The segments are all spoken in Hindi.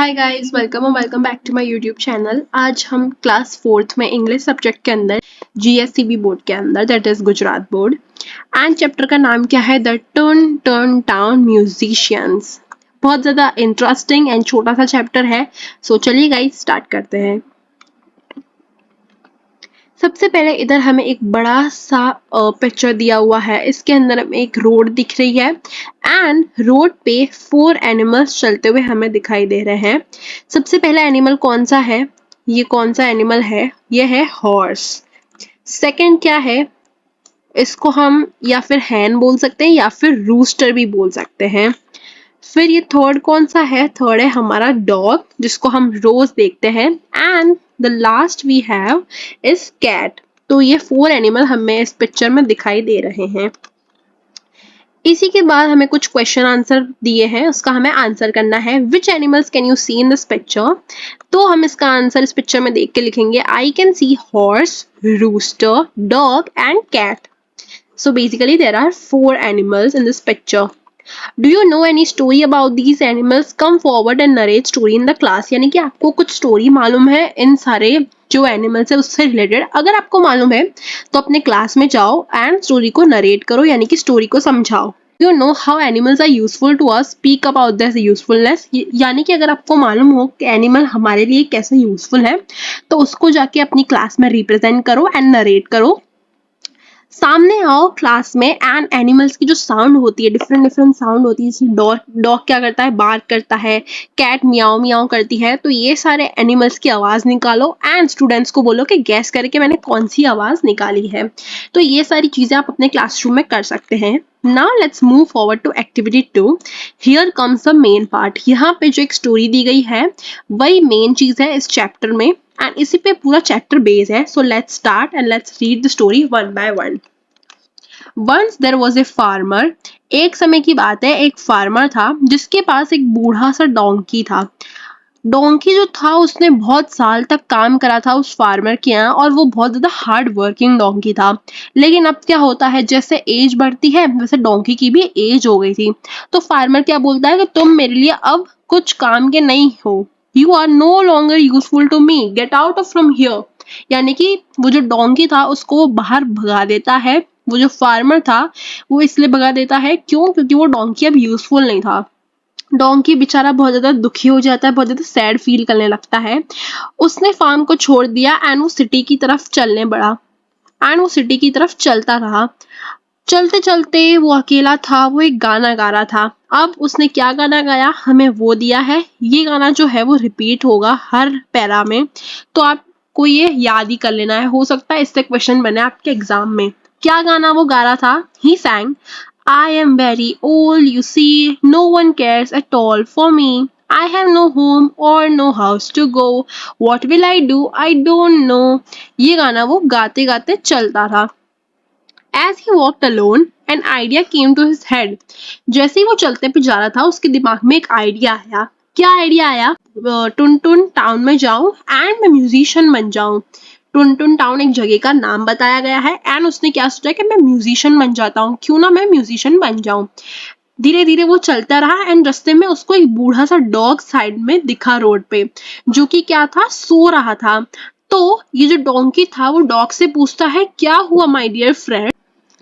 Hi guys, welcome back to my YouTube channel. आज हम क्लास 4th में इंग्लिश सब्जेक्ट के अंदर जीएससीबी बोर्ड के अंदर that is Gujarat board and chapter का नाम क्या है, the turn turn town musicians. बहुत ज़्यादा इंटरेस्टिंग एंड छोटा सा चैप्टर है। सो चलिए गाइस स्टार्ट करते हैं। सबसे पहले इधर हमें एक बड़ा सा पिक्चर दिया हुआ है। इसके अंदर हमें एक रोड दिख रही है एंड रोड पे 4 एनिमल्स चलते हुए हमें दिखाई दे रहे हैं। सबसे पहला एनिमल कौन सा है? ये कौन सा एनिमल है? ये है हॉर्स। सेकंड क्या है? इसको हम या फिर हैन बोल सकते हैं या फिर रूस्टर भी बोल सकते हैं। फिर ये थर्ड कौन सा है? थर्ड है हमारा डॉग, जिसको हम रोज देखते हैं। And the last we have is cat. तो ये 4 एनिमल हमें इस पिक्चर में दिखाई दे रहे हैं। इसी के बाद हमें कुछ क्वेश्चन आंसर दिए हैं, उसका हमें आंसर करना है। Which animals can you see in this picture? तो हम इसका आंसर इस पिक्चर में देख के लिखेंगे, I can see horse, rooster, dog and cat. So basically there are 4 animals in this picture. Do you know any story about these animals? Come forward and narrate story in the class. यानी कि आपको कुछ स्टोरी मालूम है इन सारे जो एनिमल्स है उससे रिलेटेड। अगर आपको मालूम है तो अपने क्लास में जाओ एंड स्टोरी को नरेट करो, यानी कि स्टोरी को समझाओ। You know how animals are useful to us? Speak about their usefulness. यानी कि अगर आपको मालूम हो कि एनिमल हमारे लिए कैसे यूजफुल है तो उसको जाके अपनी क्लास में रिप्रेजेंट करो एंड नरेट करो। सामने आओ क्लास में एंड एनिमल्स की जो साउंड होती है, डिफरेंट साउंड होती है। जैसे डॉग क्या करता है? बार्क करता है। कैट मियाओ मियाओ करती है। तो ये सारे एनिमल्स की आवाज निकालो एंड स्टूडेंट्स को बोलो कि गैस करके मैंने कौन सी आवाज निकाली है। तो ये सारी चीजें आप अपने क्लासरूम में कर सकते हैं। Now let's move forward to activity 2. Here comes the main part. यहाँ पे जो एक स्टोरी दी गई है वही मेन चीज है इस चैप्टर में एंड इसी पे पूरा चैप्टर बेस है। So let's start and let's read the story one by one. Once there was a farmer. एक समय की बात है, एक फार्मर था जिसके पास एक बूढ़ा सा डोंकी था। डोंकी जो था उसने बहुत साल तक काम करा था उस फार्मर के यहाँ और वो बहुत ज्यादा हार्ड वर्किंग डोंकी था। लेकिन अब क्या होता है, जैसे एज बढ़ती है वैसे डोंकी की भी एज हो गई थी। तो फार्मर क्या बोलता है कि तुम मेरे लिए अब कुछ काम के नहीं हो। You are no longer useful to me, get out of from here. यानी कि वो जो डोंकी था उसको वो बाहर भगा देता है। वो जो फार्मर था वो इसलिए भगा देता है, क्यों? क्योंकि वो डोंकी अब यूजफुल नहीं था। डोंकी बेचारा बहुत ज्यादा दुखी हो जाता है, बहुत ज्यादा सैड फील करने लगता है। उसने फार्म को छोड़ दिया एंड वो सिटी की तरफ चलने बढ़ा एंड वो सिटी की तरफ चलता रहा। चलते चलते वो अकेला था, वो एक गाना गा रहा था। अब उसने क्या गाना गाया हमें वो दिया है। ये गाना जो है वो रिपीट होगा हर पैरा में, तो आपको ये याद ही कर लेना है। हो सकता है इससे क्वेश्चन बने आपके एग्जाम में। क्या गाना वो गा रहा था? ही sang, I am very old, you see, no one cares at all for me. I have no home or no house to go. What will I do? I don't know. ये गाना वो गाते गाते चलता था। As he walked alone, an idea came to his head. जैसे ही वो चलते पे जा रहा था उसके दिमाग में एक आइडिया आया। क्या आइडिया आया? टुन टुन टाउन में जाऊं एंड मैं म्यूजिशियन बन जाऊं। टुन टुन टाउन एक जगह का नाम बताया गया है एंड उसने क्या सोचा कि मैं म्यूजिशियन बन जाता हूँ, क्यों ना मैं म्यूजिशियन बन जाऊं। धीरे धीरे वो चलता रहा एंड रास्ते में उसको एक बूढ़ा सा डॉग साइड में दिखा रोड पे, जो कि क्या था? सो रहा था। तो ये जो डोंकी था वो डॉग से पूछता है, क्या हुआ माय डियर फ्रेंड?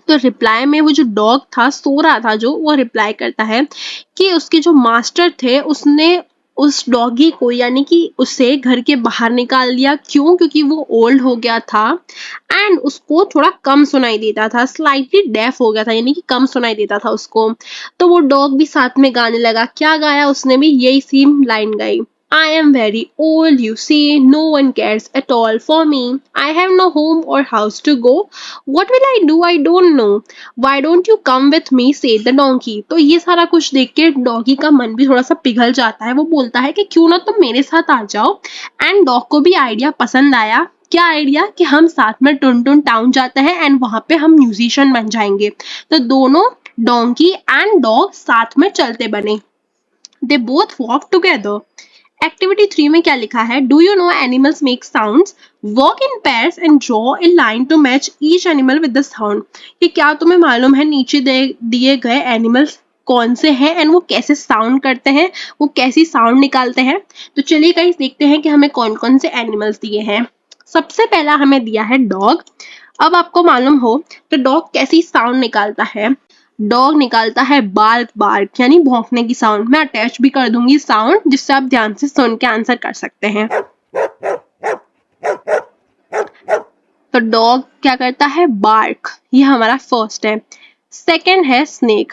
तो रिप्लाई में वो जो डॉग था, सो रहा था जो, वो रिप्लाई करता है कि उसके जो मास्टर थे उसने उस डॉगी को यानी कि उसे घर के बाहर निकाल दिया। क्यों? क्योंकि वो ओल्ड हो गया था एंड उसको थोड़ा कम सुनाई देता था, स्लाइटली डेफ हो गया था, यानी कि कम सुनाई देता था उसको। तो वो डॉग भी साथ में गाने लगा। क्या गाया उसने भी? यही सेम लाइन गाई, I am very old, you see, no one cares at all for me. I have no home or house to go. What will I do? I don't know. Why don't you come with me? Said the donkey. तो ये सारा कुछ देख के डॉगी का मन भी थोड़ा सा पिघल जाता है। वो बोलता है कि क्यों ना तुम मेरे साथ आ जाओ। एंड डॉग को भी आइडिया पसंद आया। क्या आइडिया? कि हम साथ में टुन टुन टाउन जाते हैं एंड वहां पे हम म्यूजिशियन बन जाएंगे। तो दोनों डोंकी एंड डॉग साथ में चलते बने। They both walk together. Activity 3 में क्या लिखा है? Do you know animals make sounds, walk in pairs and draw a line to match each animal with the sound. कि क्या तुम्हें मालूम है नीचे दिए गए एनिमल्स कौन से हैं एंड वो कैसे साउंड करते हैं, वो कैसी साउंड निकालते हैं। तो चलिए गाइस देखते हैं कि हमें कौन कौन से एनिमल्स दिए हैं। सबसे पहला हमें दिया है डॉग। अब आपको मालूम हो तो डॉग कैसी साउंड निकालता है। डॉग निकालता है बार्क बार्क यानी भौंकने की साउंड। मैं अटैच भी कर दूंगी साउंड जिससे आप ध्यान से सुन के आंसर कर सकते हैं। तो डॉग क्या करता है, बार्क। ये हमारा फर्स्ट है। सेकंड है स्नेक।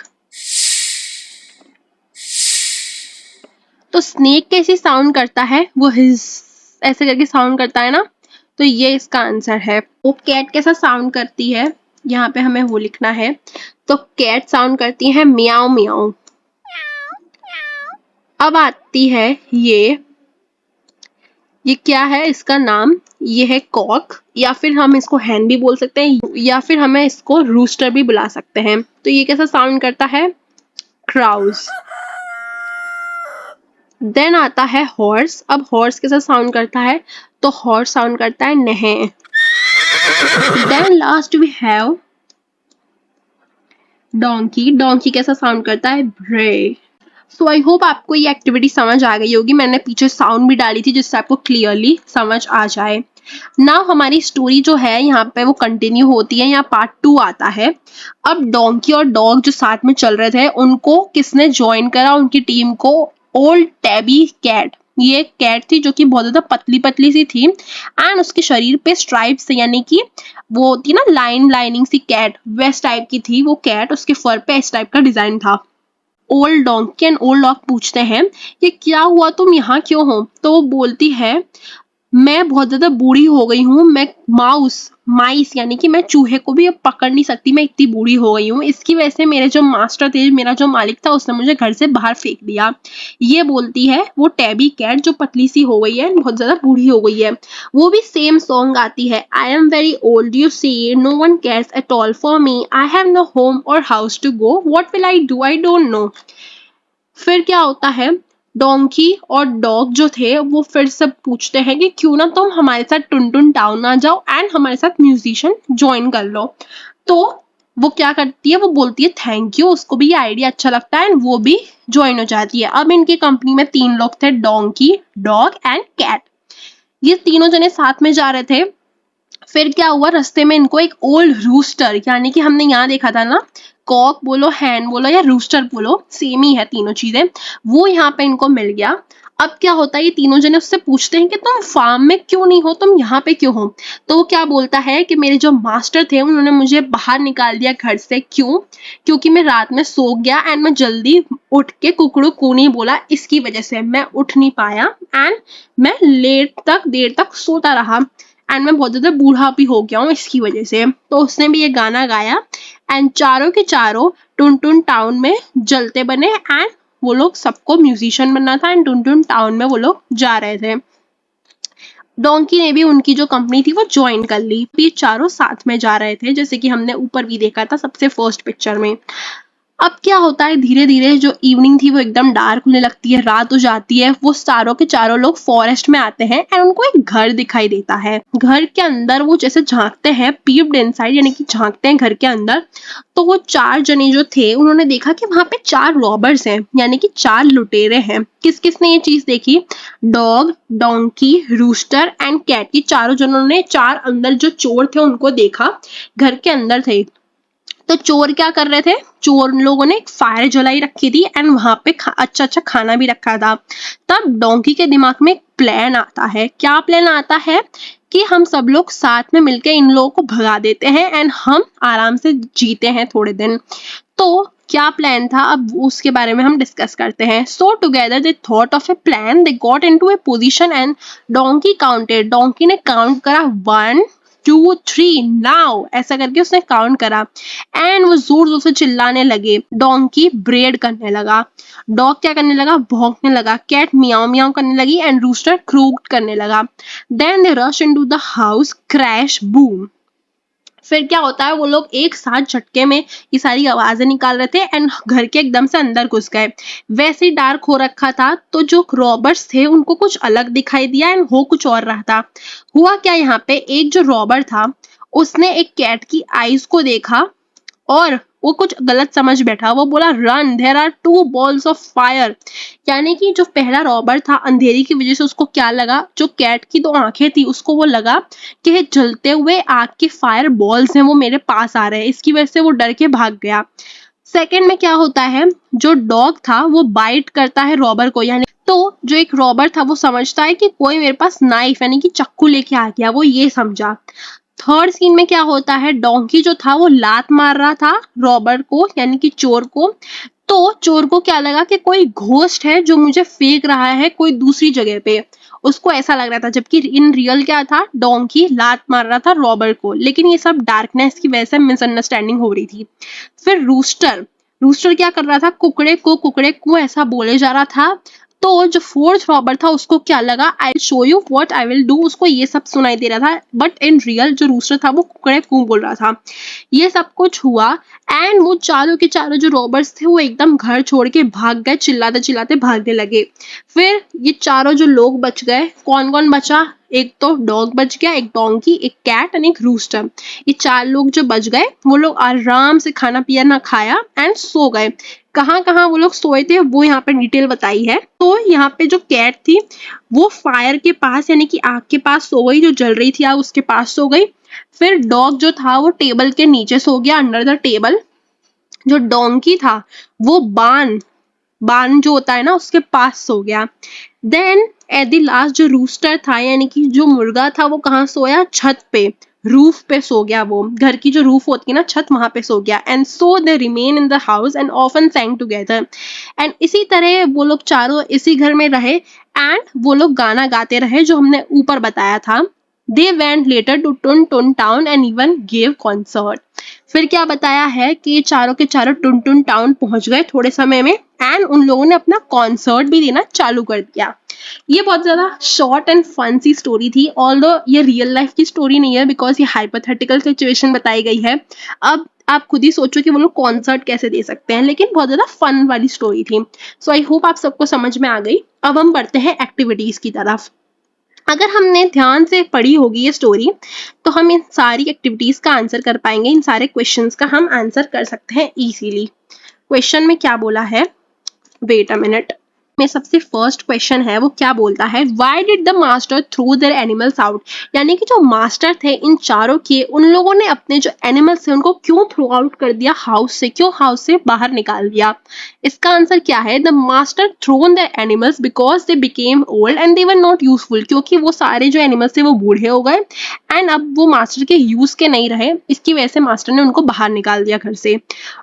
तो स्नेक कैसी साउंड करता है, वो हिज ऐसे करके साउंड करता है ना, तो ये इसका आंसर है। वो कैट कैसा साउंड करती है, यहाँ पे हमें वो लिखना है। तो कैट साउंड करती है मियाओ मियाओ। अब आती है ये क्या है इसका नाम, ये है कॉक, या फिर हम इसको हैन भी बोल सकते हैं, या फिर हमें इसको रूस्टर भी बुला सकते हैं। तो ये कैसा साउंड करता है, क्राउज। देन आता है हॉर्स। अब हॉर्स कैसा साउंड करता है, तो हॉर्स साउंड करता है नहे। Then last we have donkey. Donkey कैसा साउंड करता है, ब्रे। सो आई होप आपको ये एक्टिविटी समझ आ गई होगी। मैंने पीछे साउंड भी डाली थी जिससे आपको क्लियरली समझ आ जाए। नाउ हमारी स्टोरी जो है यहाँ पे वो कंटिन्यू होती है, यहाँ पार्ट 2 आता है। अब डोंकी और डॉग जो साथ में चल रहे थे उनको किसने ज्वाइन करा उनकी टीम को, ओल्ड टैबी कैट। ये कैट थी जो कि बहुत ज्यादा पतली पतली सी थी एंड उसके शरीर पे स्ट्राइप्स यानी कि वो होती है ना लाइनिंग सी कैट, वैस टाइप की थी वो कैट। उसके फर पे इस टाइप का डिजाइन था। Old donkey and old dog पूछते हैं कि क्या हुआ, तुम यहाँ क्यों हो। तो वो बोलती है मैं बहुत ज्यादा बूढ़ी हो गई हूँ, मैं माइस यानी कि मैं चूहे को भी अब पकड़ नहीं सकती, मैं इतनी बूढ़ी हो गई हूँ। इसकी वजह से मेरे जो मास्टर थे, मेरा जो मालिक था, उसने मुझे घर से बाहर फेंक दिया। ये बोलती है वो टैबी कैट जो पतली सी हो गई है, बहुत ज्यादा बूढ़ी हो गई है। वो भी सेम सॉन्ग गाती है, I am very old you see, no one cares at all for me, I have no home or house to go, what will I do, I don't know. फिर क्या होता है, डोंकी और डॉग जो थे वो फिर से पूछते हैं कि क्यों ना तुम हमारे साथ टुनटुन टाउन आ जाओ एंड हमारे साथ म्यूजिशियन ज्वाइन कर लो। तो वो क्या करती है, वो बोलती है थैंक यू, उसको भी ये आइडिया अच्छा लगता है एंड वो भी ज्वाइन हो जाती है। अब इनकी कंपनी में 3 लोग थे, डोंकी, डॉग एंड कैट। ये तीनों जने साथ में जा रहे थे। फिर क्या हुआ, रास्ते में इनको एक ओल्ड रूस्टर, यानी कि हमने यहाँ देखा था ना, कॉक बोलो, हैन बोलो या रूस्टर बोलो, सेम ही है तीनों चीजें, वो यहाँ पे इनको मिल गया। अब क्या होता है, ये तीनों जने उससे पूछते हैं कि तुम फार्म में क्यों नहीं हो, तुम यहाँ पे क्यों हो। तो वो क्या बोलता है कि मेरे जो मास्टर थे उन्होंने मुझे बाहर निकाल दिया घर से। क्यों, क्योंकि मैं रात में सो गया एंड मैं जल्दी उठ के कुकड़ू कू नहीं बोला, इसकी वजह से मैं उठ नहीं पाया एंड मैं देर तक सोता रहा एंड मैं बहुत ज्यादा बूढ़ा भी हो गया हूँ इसकी वजह से। तो उसने भी ये गाना गाया एंड चारों के चारों टुनटुन टाउन में जलते बने एंड वो लोग सबको म्यूजिशियन बनना था एंड टुनटुन टाउन में वो लोग जा रहे थे। डोंकी ने भी उनकी जो कंपनी थी वो ज्वाइन कर ली। ये चारों साथ में जा रहे थे जैसे कि हमने ऊपर भी देखा था सबसे फर्स्ट पिक्चर में। अब क्या होता है, धीरे धीरे जो इवनिंग थी वो एकदम डार्क होने लगती है, रात हो जाती है। वो चारों के चारों लोग फॉरेस्ट में आते हैं एंड उनको एक घर दिखाई देता है। घर के अंदर वो जैसे झांकते हैं, पीप्ड इनसाइड यानी कि झांकते हैं घर के अंदर, तो वो 4 जने जो थे उन्होंने देखा कि वहां पे 4 रॉबर्स हैं, यानी कि 4 लुटेरे हैं। किस किसने ये चीज देखी, dog, donkey, rooster and cat. ये चारों जनों ने 4 अंदर जो चोर थे उनको देखा, घर के अंदर थे। तो चोर क्या कर रहे थे, चोर लोगों ने एक फायर जलाई रखी थी एंड वहां पे अच्छा खाना भी रखा था। तब डोंकी के दिमाग में एक प्लान आता है। क्या प्लान आता है कि हम सब लोग साथ में मिलकर इन लोगों को भगा देते हैं एंड हम आराम से जीते हैं थोड़े दिन। तो क्या प्लान था, अब उसके बारे में हम डिस्कस करते हैं। सो together they thought of A plan, they got into A position and donkey counted. Donkey ने काउंट करा 1 2 3 नाउ, ऐसा करके उसने काउंट करा एंड वो जोर जोर से चिल्लाने लगे। डोंकी ब्रेड करने लगा, डॉग क्या करने लगा, भौंकने लगा, कैट मियाओ मियाओ करने लगी एंड रूस्टर क्रूक करने लगा। Then they rush into the house, crash boom. फिर क्या होता है, वो लोग एक साथ झटके में ये सारी आवाजें निकाल रहे थे एंड घर के एकदम से अंदर घुस गए। वैसे ही डार्क हो रखा था तो जो रॉबर्स थे उनको कुछ अलग दिखाई दिया एंड हो कुछ और रहा था। हुआ क्या, यहाँ पे एक जो रॉबर था उसने एक कैट की आईज को देखा और वो कुछ गलत समझ बैठा, वो बोला run there are 2 balls of fire. यानी कि जो पहला रॉबर था अंधेरी की वजह से उसको क्या लगा, जो कैट की 2 आंखें थी उसको वो लगा कि ये जलते हुए आग के फायर बॉल्स हैं, वो मेरे पास आ रहे हैं, इसकी वजह से वो डर के भाग गया। सेकंड में क्या होता है, जो डॉग था वो बाइट करता है रॉबर को, यानी तो जो एक रॉबर था वो समझता है कि कोई मेरे पास नाइफ यानी कि चाकू लेके आ गया, वो ये समझा। थर्ड सीन में क्या होता है, डोंकी जो था वो लात मार रहा था रॉबर को यानी कि चोर को, तो चोर को क्या लगा कि कोई घोस्ट है जो मुझे फेंक रहा है कोई दूसरी जगह पे, उसको ऐसा लग रहा था, जबकि इन रियल क्या था, डोंकी लात मार रहा था रॉबर को, लेकिन ये सब डार्कनेस की वजह से मिसअंडरस्टैंडिंग हो रही थी। फिर रूस्टर रूस्टर क्या कर रहा था, कुकड़े को ऐसा बोले जा रहा था, तो जो फोर्थ रॉबर था उसको क्या लगा, I will show you what I will do, उसको ये सब सुनाई दे रहा था, बट इन रियल जो रूस्टर था वो कुकड़े कू बोल रहा था। ये सब कुछ हुआ एंड वो चारों के चारों जो रॉबर्स थे वो एकदम घर छोड़ के भाग गए, चिल्लाते चिल्लाते भागने लगे। फिर ये चारों जो लोग बच गए, कौन कौन बचा, एक तो डॉग बच गया, एक डोंकी, एक कैट एंड एक रूस्टर। ये 4 लोग जो बच गए वो लोग आराम से खाना पिया ना खाया एंड सो गए। कहाँ कहाँ वो लोग सोए थे वो यहाँ पे डिटेल बताई है। तो यहाँ पे जो कैट थी वो फायर के पास यानी कि आग के पास सो गई, जो जल रही थी आग उसके पास सो गई। फिर डॉग जो था वो टेबल के नीचे सो गया, अंडर द टेबल। जो डोंकी था वो बान बान जो होता है ना उसके पास सो गया। देन एट द लास्ट जो रूस्टर था यानी कि जो मुर्गा था वो कहाँ सोया, छत पे, रूफ पे सो गया, वो घर की जो रूफ होती है ना छत, वहां पे सो गया। And so they remain in the house and often सैंग together. And इसी तरह वो लोग चारों इसी घर में रहे एंड वो लोग गाना गाते रहे जो हमने ऊपर बताया था। They went letter to tun tun town and even gave concert. फिर क्या बताया है कि ये चारों के चारों टुन टुन टाउन पहुंच गए थोड़े समय में एंड उन लोगों ने अपना कॉन्सर्ट भी देना चालू कर दिया। ये बहुत ज्यादा शॉर्ट एंड फन सी स्टोरी थी, ऑल्दो ये रियल लाइफ की स्टोरी नहीं है बिकॉज ये हाइपोथेटिकल सिचुएशन बताई गई है। अब आप खुद ही सोचो कि वो लोग कॉन्सर्ट कैसे दे सकते हैं, लेकिन बहुत ज्यादा फन वाली स्टोरी थी। सो आई होप आप सबको समझ में आ गई। अब हम बढ़ते हैं एक्टिविटीज की तरफ। अगर हमने ध्यान से पढ़ी होगी ये स्टोरी तो हम इन सारी एक्टिविटीज का आंसर कर पाएंगे, इन सारे क्वेश्चंस का हम आंसर कर सकते हैं इजीली। क्वेश्चन में क्या बोला है, वेट अ मिनट, में सबसे फर्स्ट क्वेश्चन है वो क्या बोलता है, why did the master throw their animals out. यानी कि जो मास्टर थे इन चारों के, उन लोगों ने अपने जो एनिमल्स थे उनको क्यों थ्रो आउट कर दिया हाउस से, क्यों हाउस से बाहर निकाल दिया। इसका आंसर क्या है, the master thrown the animals because they became old and they were not useful. क्योंकि वो सारे जो एनिमल्स थे वो बूढ़े हो गए एंड अब वो मास्टर के यूज के नहीं रहे, इसकी वजह से मास्टर ने उनको बाहर निकाल दिया घर से।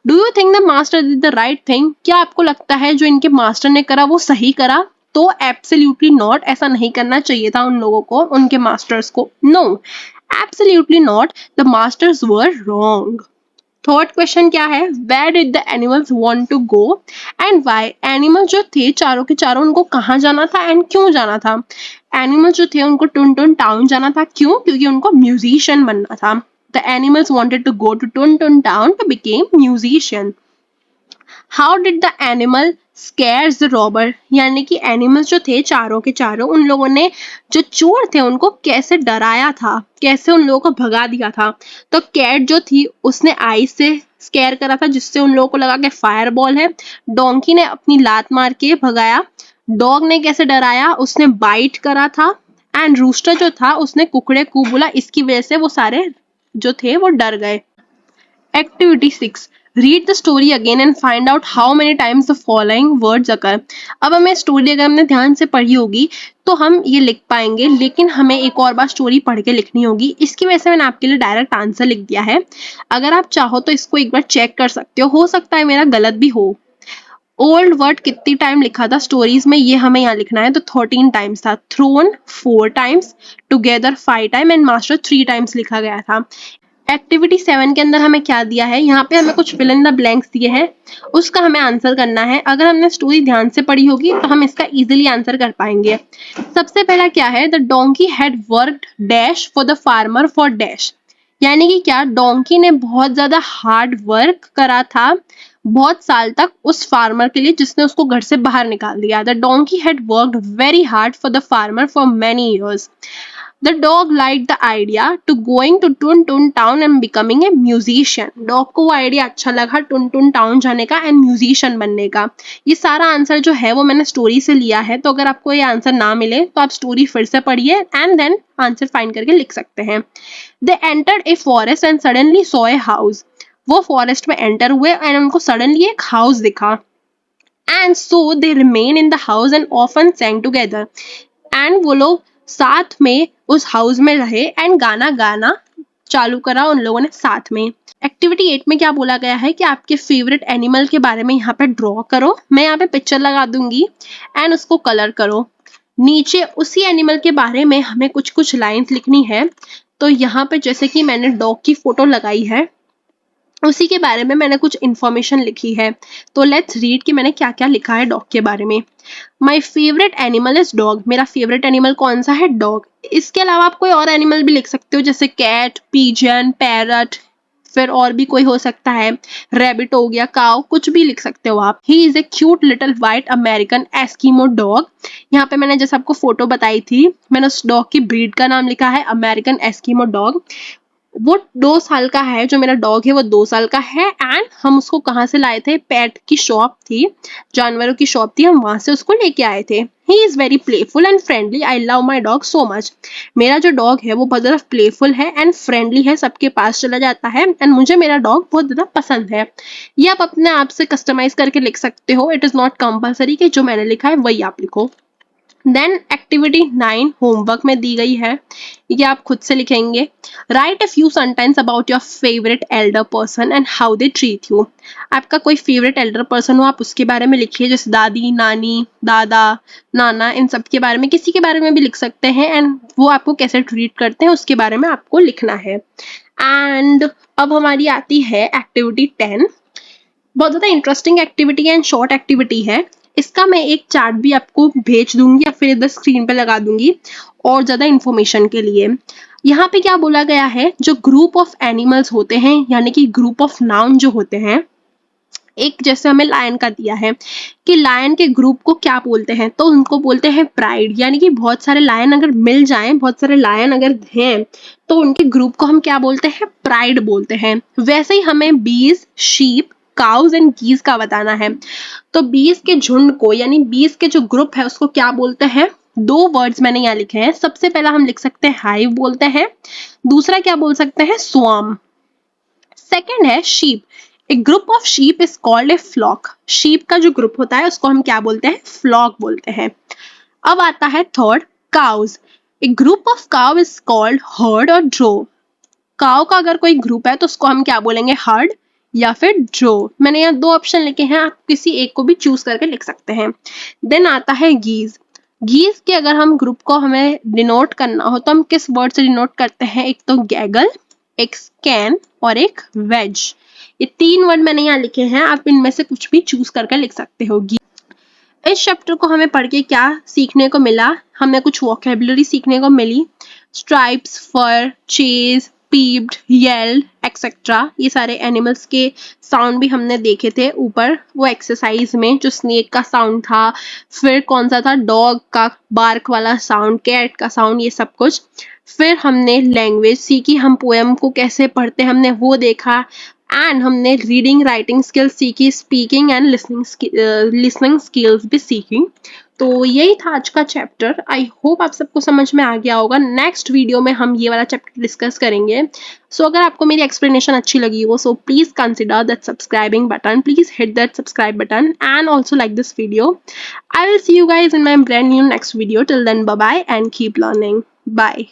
Do you think the master did the right thing. क्या आपको लगता है जो इनके मास्टर ने करा वो सही करा। तो एब्सोल्युटली नॉट, ऐसा नहीं करना चाहिए था उन लोगों को, उनके मास्टर्स को। No, absolutely not, the masters were wrong. Third question क्या है, where did the animals want to go and why. Animals जो थे चारों के चारों उनको कहाँ जाना था एंड क्यों जाना था। एनिमल्स जो थे उनको टुन टुन टाउन जाना था, क्यों, क्योंकि उनको म्यूजिशियन बनना था। The animals wanted to go to tun tun town to became musician. How did the animal scares the robber. यानी कि एनिमल्स जो थे चारों के चारों, उन लोगों ने जो चोर थे उनको कैसे डराया था, कैसे उन लोगों को भगा दिया था। तो कैट जो थी उसने आइस से स्केयर करा था जिससे उन लोगों को लगा कि फायर बॉल है। डोंकी ने अपनी लात मार के भगाया। डॉग ने कैसे डराया, उसने बाइट करा था। एंड रूस्टर जो था उसने कुकड़े कू बोला, इसकी वजह से वो सारे जो थे वो डर गए। Activity 6, read the story again and find out how many times the following words occur. अब हमें स्टोरी अगर हमने ध्यान से पढ़ी होगी तो हम ये लिख पाएंगे, लेकिन हमें एक और बार स्टोरी पढ़ के लिखनी होगी। इसकी वजह से मैंने आपके लिए डायरेक्ट आंसर लिख दिया है। अगर आप चाहो तो इसको एक बार चेक कर सकते हो सकता है मेरा गलत भी हो। ओल्ड वर्ड कितनी टाइम लिखा था स्टोरीज में, ये हमें यहाँ लिखना है, तो 13 टाइम्स था। Thrown 4 times, together 5 time and master 3 times लिखा गया था। एक्टिविटी 7 के अंदर हमें क्या दिया है, यहाँ पे हमें कुछ फिल इन द ब्लैंक्स दिए हैं, उसका हमें आंसर करना है। अगर हमने स्टोरी ध्यान से पढ़ी होगी तो हम इसका इजीली आंसर कर पाएंगे। सबसे पहला क्या है, the donkey had worked dash for the farmer for dash. यानी कि क्या, डोंकी ने बहुत ज्यादा हार्ड वर्क करा था बहुत साल तक उस फार्मर के लिए जिसने उसको घर से बाहर निकाल दिया। The donkey had worked very hard for the farmer for many years. The dog liked the idea to going to Tun Tun Town and becoming a musician. Dog को वो आइडिया अच्छा लगा टुन टुन टाउन जाने का एंड म्यूजिशियन बनने का। ये सारा आंसर जो है वो मैंने स्टोरी से लिया है, तो अगर आपको ये आंसर ना मिले तो आप स्टोरी फिर से पढ़िए एंड देन आंसर फाइंड करके लिख सकते हैं। They entered a forest and suddenly saw a house. वो फॉरेस्ट में एंटर हुए एंड उनको सडनली एक हाउस दिखा। And so they remain in the house and often sang together. And वो लोग साथ में उस हाउस में रहे एंड गाना गाना चालू करा उन लोगों ने साथ में। एक्टिविटी 8 में क्या बोला गया है कि आपके फेवरेट एनिमल के बारे में यहाँ पे ड्रॉ करो। मैं यहाँ पे पिक्चर लगा दूंगी एंड उसको कलर करो। नीचे उसी एनिमल के बारे में हमें कुछ कुछ लाइंस लिखनी है। तो यहाँ पे जैसे कि मैंने डॉग की फोटो लगाई है, उसी के बारे में मैंने कुछ इन्फॉर्मेशन लिखी है। तो लेट्स रीड कि मैंने क्या क्या लिखा है डॉग के बारे में। My favourite animal is dog. मेरा फेवरेट एनिमल कौन सा है? डॉग। इसके अलावा आप कोई और एनिमल भी लिख सकते हो, जैसे कैट, पिजन, पैरट, फिर और भी कोई हो सकता है, रैबिट हो गया, काउ, कुछ भी लिख सकते हो आप। He is a cute little white American Eskimo dog. यहाँ पे मैंने जैसे आपको फोटो बताई थी, मैंने उस डॉग की ब्रीड का नाम लिखा है अमेरिकन एस्किमो डॉग। वो 2 साल का है, जो मेरा डॉग है वो 2 साल का है एंड हम उसको कहाँ से लाए थे? पेट की शॉप थी, जानवरों की शॉप थी, हम वहां से उसको लेके आए थे। He is very playful and friendly. I love my dog so much. मेरा जो डॉग है वो बहुत ज्यादा प्लेफुल है एंड फ्रेंडली है, सबके पास चला जाता है एंड मुझे मेरा डॉग बहुत ज्यादा पसंद है। ये आप अपने आप से कस्टमाइज करके लिख सकते हो। इट इज नॉट कंपल्सरी कि जो मैंने लिखा है वही आप लिखो। देन एक्टिविटी 9 होमवर्क में दी गई है, ये आप खुद से लिखेंगे। Right a few sentence about your favourite Elder person and how they treat you. आपका कोई फेवरेट एल्डर पर्सन हो, आप उसके बारे में लिखिए, जैसे दादी, नानी, दादा, नाना, इन सब के बारे में, किसी के बारे में भी लिख सकते हैं एंड वो आपको कैसे ट्रीट करते हैं उसके बारे में आपको लिखना है। एंड अब हमारी आती है एक्टिविटी 10। बहुत ज़्यादा interesting activity and short activity है। इसका मैं एक चार्ट भी आपको भेज दूंगी या फिर इधर स्क्रीन पे लगा दूंगी और ज़्यादा इंफॉर्मेशन के लिए। यहाँ पे क्या बोला गया है, जो ग्रुप ऑफ एनिमल्स होते हैं यानी कि ग्रुप ऑफ नाउन जो होते हैं, एक जैसे हमें लायन का दिया है कि लायन के ग्रुप को क्या बोलते हैं, तो उनको बोलते हैं प्राइड। यानी कि बहुत सारे लायन अगर मिल जाएं, बहुत सारे लायन अगर हैं, तो उनके ग्रुप को हम क्या बोलते हैं? प्राइड बोलते हैं। वैसे ही हमें बीज, शीप, काउज एंड गीज का बताना है। तो बीज के झुंड को यानी बीज के जो ग्रुप है उसको क्या बोलते हैं? 2 वर्ड्स मैंने यहाँ लिखे हैं। सबसे पहला हम लिख सकते हैं हाइव बोलते हैं, दूसरा क्या बोल सकते हैं? स्वार्म। सेकेंड है sheep. A group of sheep is called a flock. Sheep का जो ग्रुप होता है उसको हम क्या बोलते हैं? फ्लॉक बोलते हैं। अब आता है third, cows. A group of cow is called herd और ड्रोव। काउ का अगर कोई ग्रुप है तो उसको हम क्या बोलेंगे? हर्ड या फिर ड्रोव। मैंने यहाँ 2 ऑप्शन लिखे हैं, आप किसी एक को भी चूज करके लिख सकते हैं। देन आता है गीज। गीज के अगर हम ग्रुप को हमें डिनोट करना हो तो हम किस वर्ड से डिनोट करते हैं? एक तो गैगल, एक स्कैन और एक वेज। ये 3 वर्ड मैंने यहाँ लिखे हैं, आप इनमें से कुछ भी चूज करके लिख सकते हो। इस चैप्टर को हमें पढ़ के क्या सीखने को मिला? हमें कुछ वोकेबुलरी सीखने को मिली। स्ट्राइप्स, फर, चेज, पीप्ड, येल्ड एक्सेट्रा, ये सारे एनिमल्स के साउंड भी हमने देखे थे ऊपर वो एक्सरसाइज में। जो स्नेक का साउंड था, फिर कौन सा था? डॉग का बार्क वाला साउंड, कैट का साउंड, ये सब कुछ। फिर हमने लैंग्वेज सीखी, हम पोएम को कैसे पढ़ते हमने वो देखा एंड हमने रीडिंग राइटिंग स्किल्स सीखी, स्पीकिंग एंड लिसनिंग स्किल्स भी सीखी। तो यही था आज का चैप्टर। आई होप आप सबको समझ में आ गया होगा। नेक्स्ट वीडियो में हम ये वाला चैप्टर डिस्कस करेंगे। सो अगर आपको मेरी एक्सप्लेनेशन अच्छी लगी हो, so please consider that subscribing button, please hit that subscribe button and also like this video. I will see you guys in my brand new next video. Till then, bye bye and keep learning. Bye.